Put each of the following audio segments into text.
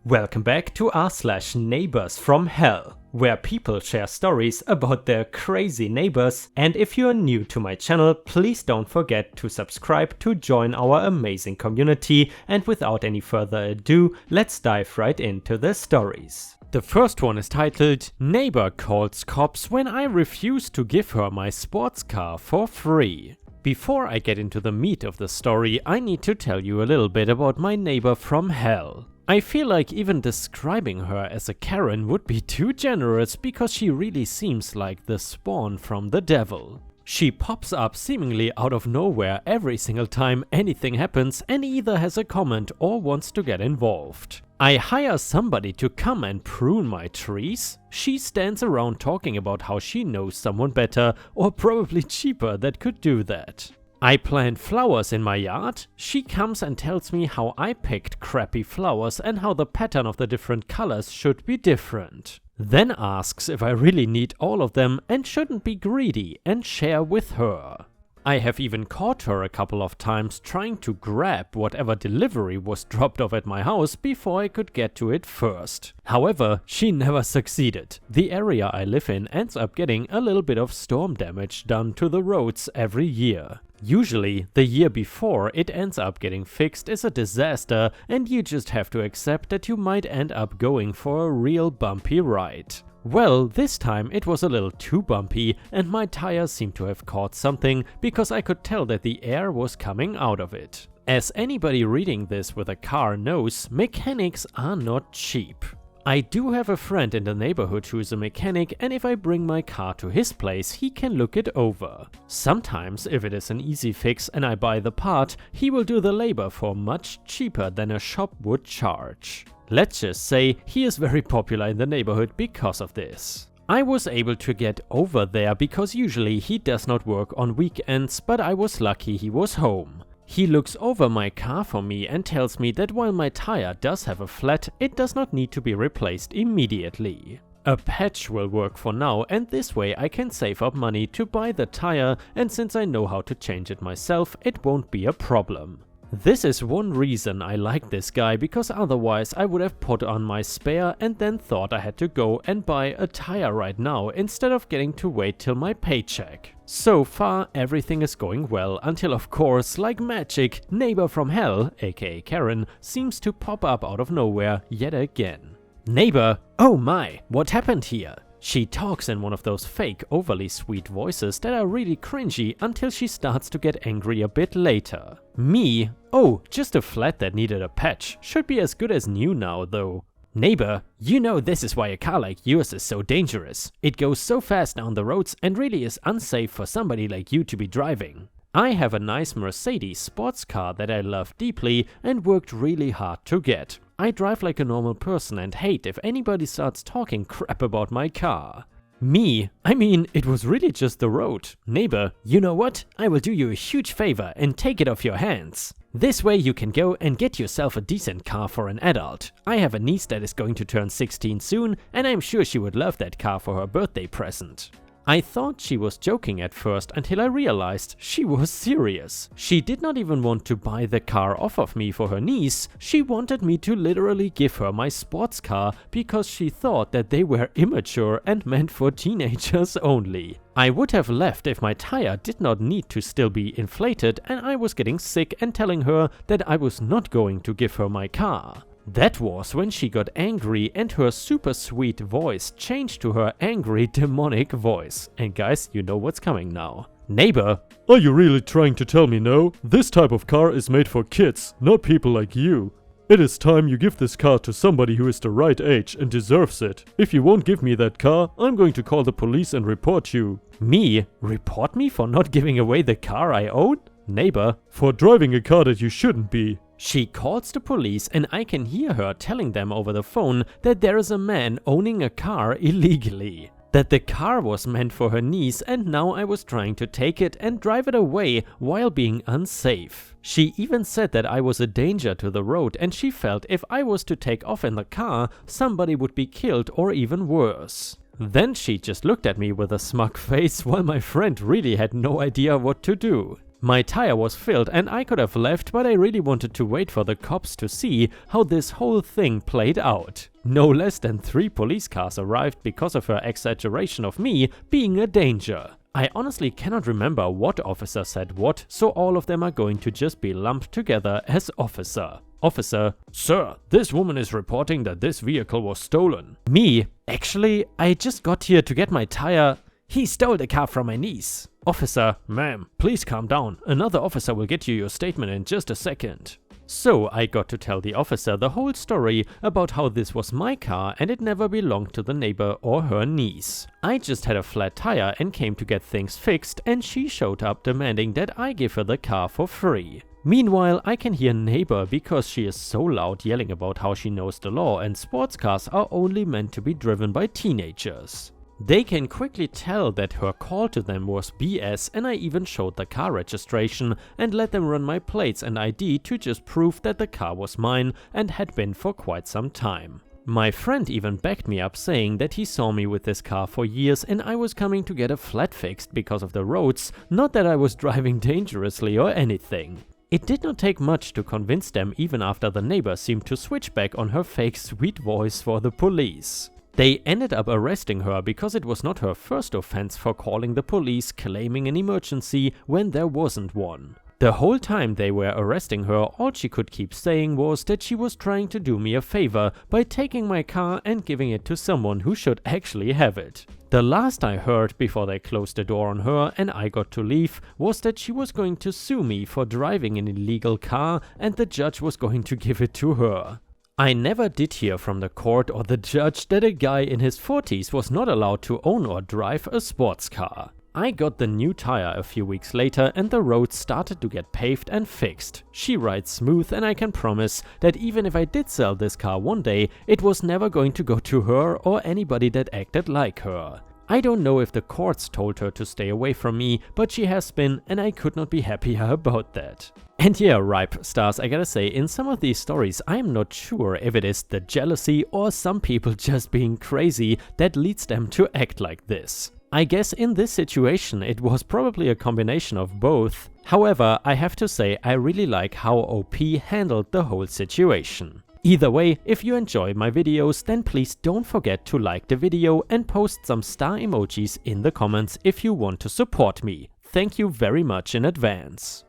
Welcome back to r/neighbors from hell, where people share stories about their crazy neighbors, and if you are new to my channel, please don't forget to subscribe to join our amazing community, and without any further ado, let's dive right into the stories. The first one is titled, Neighbor Calls Cops When I Refuse to Give Her My Sports Car for Free. Before I get into the meat of the story, I need to tell you a little bit about my neighbor from hell. I feel like even describing her as a Karen would be too generous because she really seems like the spawn from the devil. She pops up seemingly out of nowhere every single time anything happens and either has a comment or wants to get involved. I hire somebody to come and prune my trees. She stands around talking about how she knows someone better or probably cheaper that could do that. I plant flowers in my yard. She comes and tells me how I picked crappy flowers and how the pattern of the different colors should be different. Then asks if I really need all of them and shouldn't be greedy and share with her. I have even caught her a couple of times trying to grab whatever delivery was dropped off at my house before I could get to it first. However, she never succeeded. The area I live in ends up getting a little bit of storm damage done to the roads every year. Usually, the year before it ends up getting fixed is a disaster and you just have to accept that you might end up going for a real bumpy ride. Well, this time it was a little too bumpy and my tire seemed to have caught something because I could tell that the air was coming out of it. As anybody reading this with a car knows, mechanics are not cheap. I do have a friend in the neighborhood who is a mechanic, and if I bring my car to his place, he can look it over. Sometimes, if it is an easy fix and I buy the part, he will do the labor for much cheaper than a shop would charge. Let's just say he is very popular in the neighborhood because of this. I was able to get over there because usually he does not work on weekends, but I was lucky he was home. He looks over my car for me and tells me that while my tire does have a flat, it does not need to be replaced immediately. A patch will work for now, and this way I can save up money to buy the tire, and since I know how to change it myself, it won't be a problem. This is one reason I like this guy, because otherwise I would have put on my spare and then thought I had to go and buy a tire right now instead of getting to wait till my paycheck. So far everything is going well until, of course, like magic, Neighbor from Hell, aka Karen, seems to pop up out of nowhere yet again. Neighbor, oh my, what happened here? She talks in one of those fake, overly sweet voices that are really cringy until she starts to get angry a bit later. Me? Oh, just a flat that needed a patch. Should be as good as new now, though. Neighbor, you know this is why a car like yours is so dangerous. It goes so fast down the roads and really is unsafe for somebody like you to be driving. I have a nice Mercedes sports car that I love deeply and worked really hard to get. I drive like a normal person and hate if anybody starts talking crap about my car. Me? I mean, it was really just the road. Neighbor, you know what? I will do you a huge favor and take it off your hands. This way you can go and get yourself a decent car for an adult. I have a niece that is going to turn 16 soon, and I'm sure she would love that car for her birthday present. I thought she was joking at first until I realized she was serious. She did not even want to buy the car off of me for her niece. She wanted me to literally give her my sports car because she thought that they were immature and meant for teenagers only. I would have left if my tire did not need to still be inflated and I was getting sick and telling her that I was not going to give her my car. That was when she got angry and her super sweet voice changed to her angry demonic voice. And guys, you know what's coming now. Neighbor, are you really trying to tell me no? This type of car is made for kids, not people like you. It is time you give this car to somebody who is the right age and deserves it. If you won't give me that car, I'm going to call the police and report you. Me? Report me for not giving away the car I own? Neighbor, for driving a car that you shouldn't be. She calls the police and I can hear her telling them over the phone that there is a man owning a car illegally. That the car was meant for her niece and now I was trying to take it and drive it away while being unsafe. She even said that I was a danger to the road and she felt if I was to take off in the car, somebody would be killed or even worse. Then she just looked at me with a smug face while my friend really had no idea what to do. My tire was filled and I could have left, but I really wanted to wait for the cops to see how this whole thing played out. No less than 3 police cars arrived because of her exaggeration of me being a danger. I honestly cannot remember what officer said what, so all of them are going to just be lumped together as officer. Officer: "Sir, this woman is reporting that this vehicle was stolen." Me: "Actually, I just got here to get my tire. He stole the car from my niece." Officer: "Ma'am, please calm down. Another officer will get you your statement in just a second." So I got to tell the officer the whole story about how this was my car and it never belonged to the neighbor or her niece. I just had a flat tire and came to get things fixed, and she showed up demanding that I give her the car for free. Meanwhile, I can hear neighbor because she is so loud yelling about how she knows the law and sports cars are only meant to be driven by teenagers. They can quickly tell that her call to them was BS, and I even showed the car registration and let them run my plates and ID to just prove that the car was mine and had been for quite some time. My friend even backed me up, saying that he saw me with this car for years and I was coming to get a flat fixed because of the roads, not that I was driving dangerously or anything. It did not take much to convince them, even after the neighbor seemed to switch back on her fake sweet voice for the police. They ended up arresting her because it was not her first offense for calling the police claiming an emergency when there wasn't one. The whole time they were arresting her, all she could keep saying was that she was trying to do me a favor by taking my car and giving it to someone who should actually have it. The last I heard before they closed the door on her and I got to leave was that she was going to sue me for driving an illegal car and the judge was going to give it to her. I never did hear from the court or the judge that a guy in his 40s was not allowed to own or drive a sports car. I got the new tire a few weeks later and the roads started to get paved and fixed. She rides smooth, and I can promise that even if I did sell this car one day, it was never going to go to her or anybody that acted like her. I don't know if the courts told her to stay away from me, but she has been, and I could not be happier about that. And yeah, Ripe Stars, I gotta say, in some of these stories I am not sure if it is the jealousy or some people just being crazy that leads them to act like this. I guess in this situation it was probably a combination of both. However, I have to say I really like how OP handled the whole situation. Either way, if you enjoy my videos, then please don't forget to like the video and post some star emojis in the comments if you want to support me. Thank you very much in advance.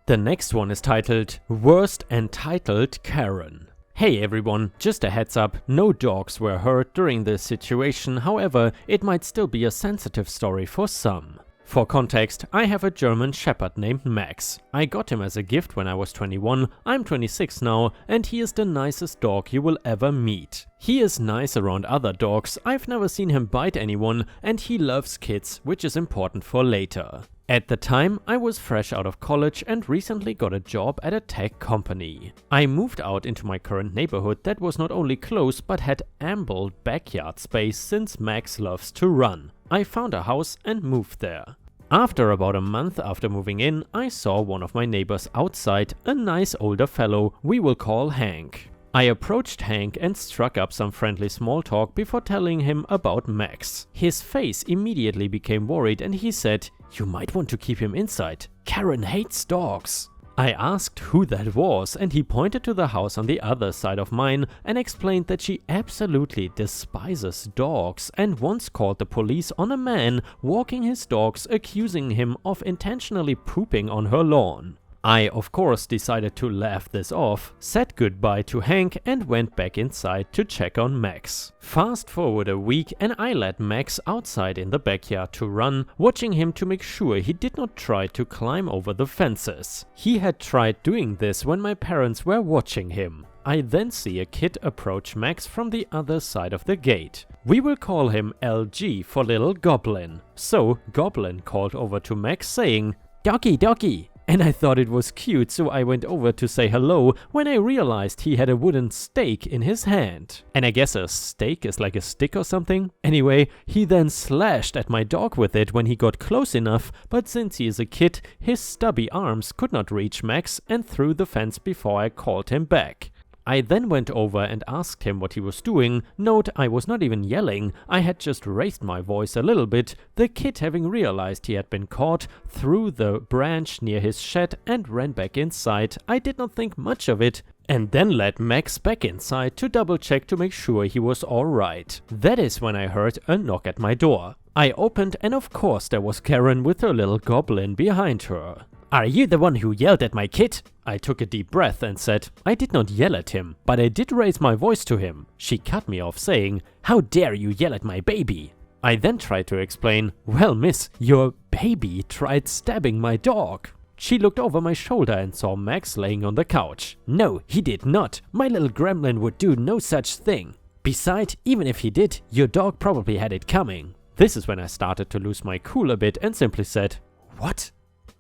The next one is titled Worst Entitled Karen. Hey everyone, just a heads up, no dogs were hurt during this situation, however, it might still be a sensitive story for some. For context, I have a German Shepherd named Max. I got him as a gift when I was 21, I'm 26 now, and he is the nicest dog you will ever meet. He is nice around other dogs, I've never seen him bite anyone, and he loves kids, which is important for later. At the time, I was fresh out of college and recently got a job at a tech company. I moved out into my current neighborhood that was not only close but had ample backyard space since Max loves to run. I found a house and moved there. After about a month after moving in, I saw one of my neighbors outside, a nice older fellow we will call Hank. I approached Hank and struck up some friendly small talk before telling him about Max. His face immediately became worried and he said, "You might want to keep him inside. Karen hates dogs." I asked who that was and he pointed to the house on the other side of mine and explained that she absolutely despises dogs and once called the police on a man walking his dogs, accusing him of intentionally pooping on her lawn. I, of course, decided to laugh this off, said goodbye to Hank and went back inside to check on Max. Fast forward a week and I let Max outside in the backyard to run, watching him to make sure he did not try to climb over the fences. He had tried doing this when my parents were watching him. I then see a kid approach Max from the other side of the gate. We will call him LG for little Goblin. So Goblin called over to Max saying, "Doggy, doggy." And I thought it was cute, so I went over to say hello when I realized he had a wooden stake in his hand. And I guess a stake is like a stick or something? Anyway, he then slashed at my dog with it when he got close enough, but since he is a kid, his stubby arms could not reach Max and threw the fence before I called him back. I then went over and asked him what he was doing. Note, I was not even yelling, I had just raised my voice a little bit. The kid, having realized he had been caught, threw the branch near his shed and ran back inside. I did not think much of it, and then led Max back inside to double check to make sure he was alright. That is when I heard a knock at my door. I opened, and of course there was Karen with her little goblin behind her. "Are you the one who yelled at my kid?" I took a deep breath and said, "I did not yell at him, but I did raise my voice to him." She cut me off saying, "How dare you yell at my baby?" I then tried to explain, "Well, miss, your baby tried stabbing my dog." She looked over my shoulder and saw Max laying on the couch. "No, he did not. My little gremlin would do no such thing. Besides, even if he did, your dog probably had it coming." This is when I started to lose my cool a bit and simply said, "What?"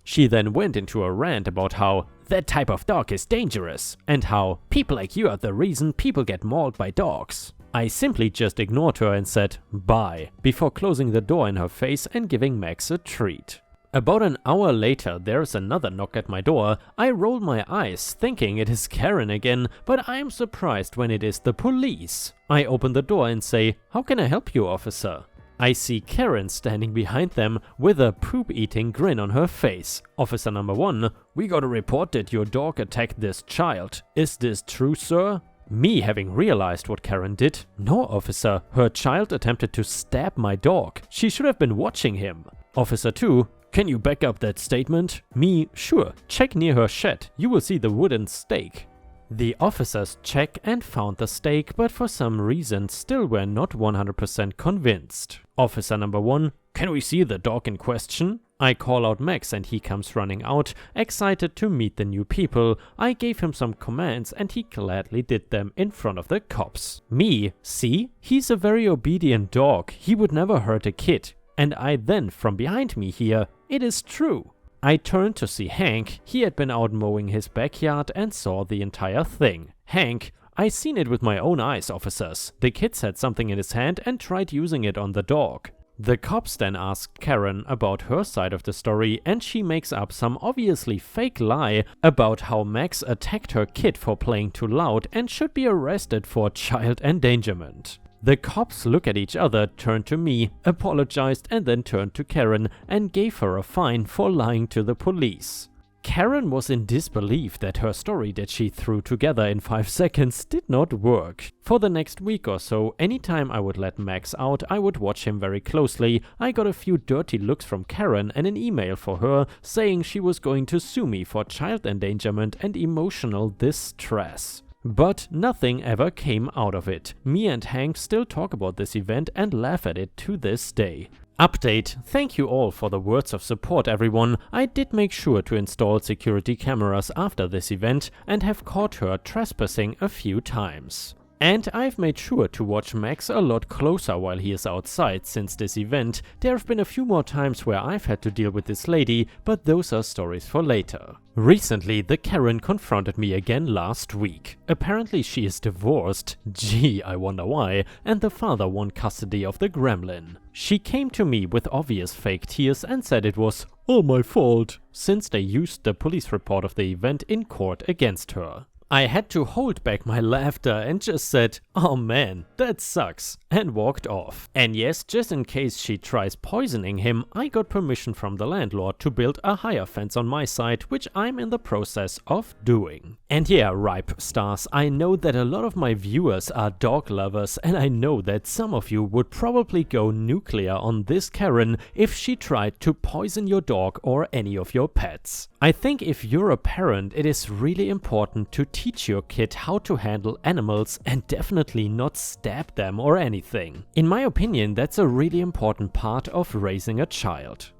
She then went into a rant about how that type of dog is dangerous and how people like you are the reason people get mauled by dogs. I simply just ignored her and said bye before closing the door in her face and giving Max a treat. About an hour later, there is another knock at my door. I roll my eyes, thinking it is Karen again, but I am surprised when it is the police. I open the door and say, "How can I help you, officer?" I see Karen standing behind them with a poop-eating grin on her face. "Officer number 1, we got a report that your dog attacked this child. Is this true, sir?" Me having realized what Karen did. "No, officer, her child attempted to stab my dog. She should have been watching him." Officer 2, "Can you back up that statement?" Me, "Sure, check near her shed, you will see the wooden stake." The officers check and found the stake, but for some reason still were not 100% convinced. Officer number 1, "Can we see the dog in question?" I call out Max and he comes running out, excited to meet the new people. I gave him some commands and he gladly did them in front of the cops. Me, "See, he's a very obedient dog, he would never hurt a kid." And I then, from behind me hear, "It is true." I turned to see Hank. He had been out mowing his backyard and saw the entire thing. "Hank, I seen it with my own eyes, officers. The kid had something in his hand and tried using it on the dog." The cops then asked Karen about her side of the story and she makes up some obviously fake lie about how Max attacked her kid for playing too loud and should be arrested for child endangerment. The cops look at each other, turned to me, apologized and then turned to Karen and gave her a fine for lying to the police. Karen was in disbelief that her story that she threw together in 5 seconds did not work. For the next week or so, anytime I would let Max out, I would watch him very closely. I got a few dirty looks from Karen and an email for her saying she was going to sue me for child endangerment and emotional distress. But nothing ever came out of it. Me and Hank still talk about this event and laugh at it to this day. Update: thank you all for the words of support, everyone. I did make sure to install security cameras after this event and have caught her trespassing a few times. And I've made sure to watch Max a lot closer while he is outside since this event. There have been a few more times where I've had to deal with this lady, but those are stories for later. Recently, the Karen confronted me again last week. Apparently she is divorced, gee, I wonder why, and the father won custody of the gremlin. She came to me with obvious fake tears and said it was all my fault, since they used the police report of the event in court against her. I had to hold back my laughter and just said, "Oh man, that sucks," and walked off. And yes, just in case she tries poisoning him, I got permission from the landlord to build a higher fence on my side, which I'm in the process of doing. And yeah, ripe stars, I know that a lot of my viewers are dog lovers and I know that some of you would probably go nuclear on this Karen if she tried to poison your dog or any of your pets. I think if you're a parent, it is really important to teach your kid how to handle animals and definitely not stab them or anything. In my opinion, that's a really important part of raising a child.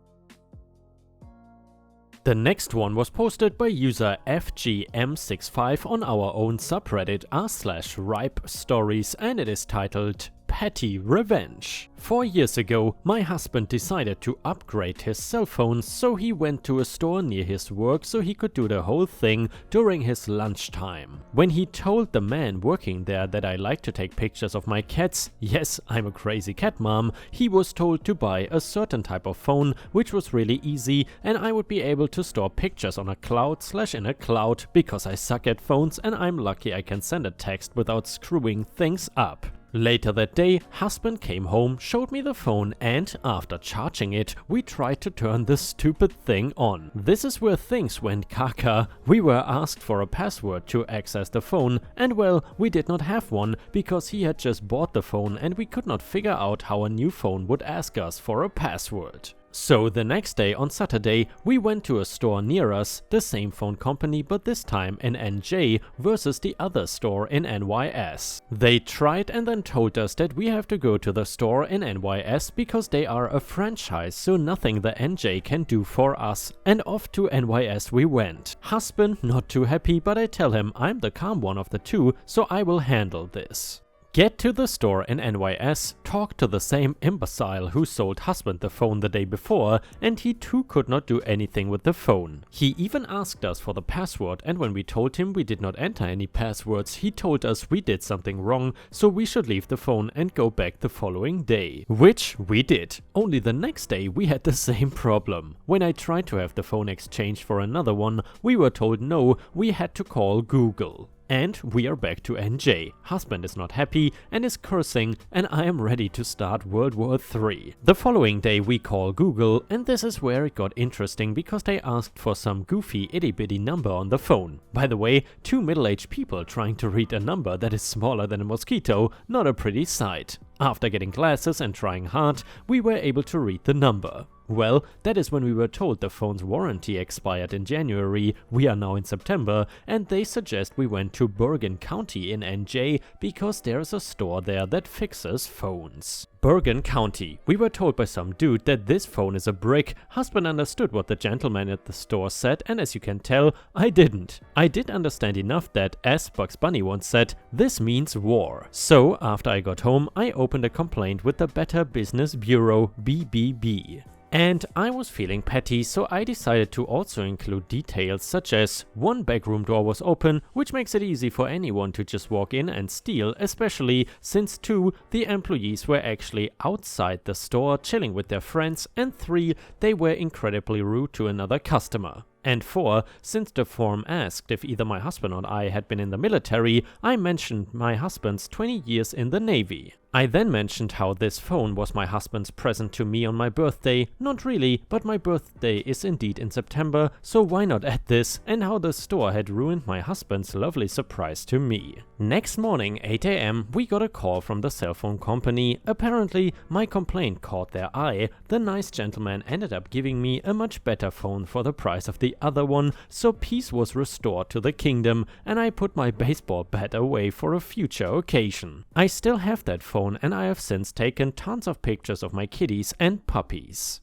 The next one was posted by user FGM65 on our own subreddit r/ripe stories and it is titled petty revenge. 4 years ago, my husband decided to upgrade his cell phone, so he went to a store near his work so he could do the whole thing during his lunchtime. When he told the man working there that I like to take pictures of my cats, yes, I'm a crazy cat mom, he was told to buy a certain type of phone which was really easy and I would be able to store pictures on a cloud/in a cloud because I suck at phones and I'm lucky I can send a text without screwing things up. Later that day, husband came home, showed me the phone and, after charging it, we tried to turn the stupid thing on. This is where things went caca. We were asked for a password to access the phone and well, we did not have one because he had just bought the phone and we could not figure out how a new phone would ask us for a password. So the next day on Saturday, we went to a store near us, the same phone company but this time in NJ versus the other store in NYS. They tried and then told us that we have to go to the store in NYS because they are a franchise, so nothing the NJ can do for us. And off to NYS we went. Husband not too happy, but I tell him I'm the calm one of the two, so I will handle this. Get to the store in NYS, talk to the same imbecile who sold husband the phone the day before, and he too could not do anything with the phone. He even asked us for the password, and when we told him we did not enter any passwords, he told us we did something wrong, so we should leave the phone and go back the following day. Which we did. Only the next day we had the same problem. When I tried to have the phone exchanged for another one, we were told no, we had to call Google. And we are back to NJ. Husband is not happy and is cursing and I am ready to start World War III. The following day we call Google and this is where it got interesting because they asked for some goofy itty bitty number on the phone. By the way, 2 middle-aged people trying to read a number that is smaller than a mosquito, not a pretty sight. After getting glasses and trying hard, we were able to read the number. Well, that is when we were told the phone's warranty expired in January, we are now in September, and they suggest we went to Bergen County in NJ because there's a store there that fixes phones. Bergen County. We were told by some dude that this phone is a brick. Husband understood what the gentleman at the store said, and as you can tell, I didn't. I did understand enough that, as Bugs Bunny once said, this means war. So, after I got home, I opened a complaint with the Better Business Bureau, BBB. And I was feeling petty, so I decided to also include details such as one backroom door was open, which makes it easy for anyone to just walk in and steal, especially since 2, the employees were actually outside the store chilling with their friends, and 3, they were incredibly rude to another customer. And 4, since the form asked if either my husband or I had been in the military, I mentioned my husband's 20 years in the Navy. I then mentioned how this phone was my husband's present to me on my birthday. Not really, but my birthday is indeed in September, so why not add this, and how the store had ruined my husband's lovely surprise to me. Next morning, 8 AM, we got a call from the cell phone company. Apparently, my complaint caught their eye. The nice gentleman ended up giving me a much better phone for the price of the other one, so peace was restored to the kingdom, and I put my baseball bat away for a future occasion. I still have that phone and I have since taken tons of pictures of my kitties and puppies.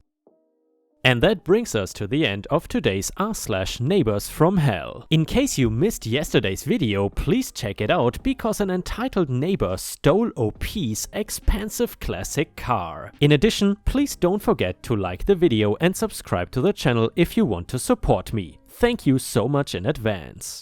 And that brings us to the end of today's r/neighbors from hell. In case you missed yesterday's video, please check it out because an entitled neighbor stole OP's expensive classic car. In addition, please don't forget to like the video and subscribe to the channel if you want to support me. Thank you so much in advance.